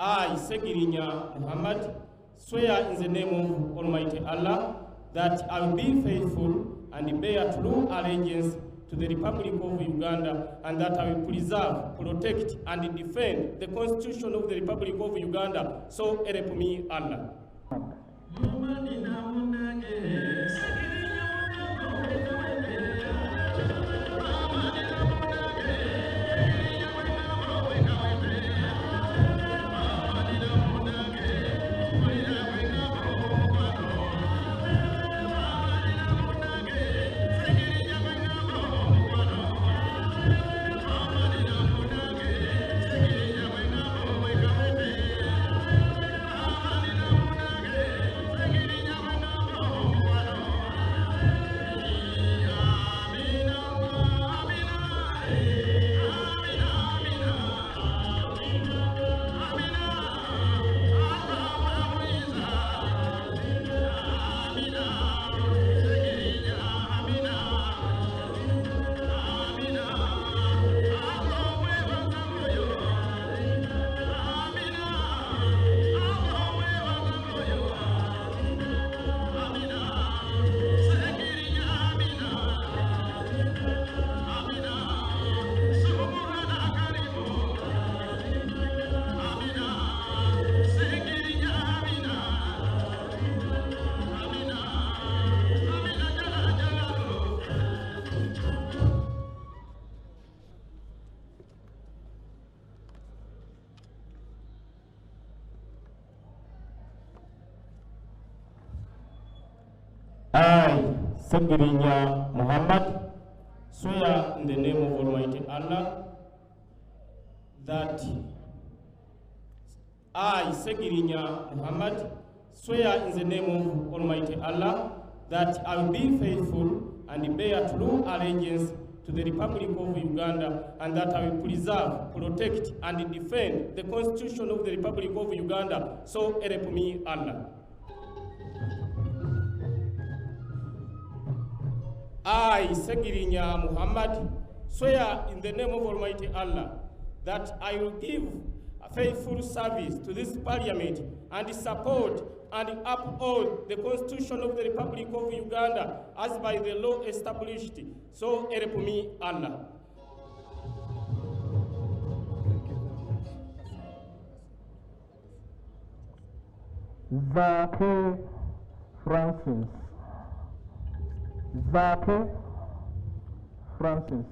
I, Segirinya Muhammad, swear in the name of Almighty Allah that I will be faithful and bear true allegiance to the Republic of Uganda, and that I will preserve, protect, and defend the Constitution of the Republic of Uganda. So help me Allah. I, Segirinya Muhammad, swear in the name of Almighty Allah that I, Segirinya Muhammad, swear in the name of Almighty Allah that I will be faithful and bear true allegiance to the Republic of Uganda, and that I will preserve, protect, and defend the Constitution of the Republic of Uganda. So help me Allah. I, Segirinya Muhammad, swear in the name of Almighty Allah that I will give a faithful service to this Parliament and support and uphold the Constitution of the Republic of Uganda as by the law established. So help me Allah. Zaki Francis. Zaki Francis.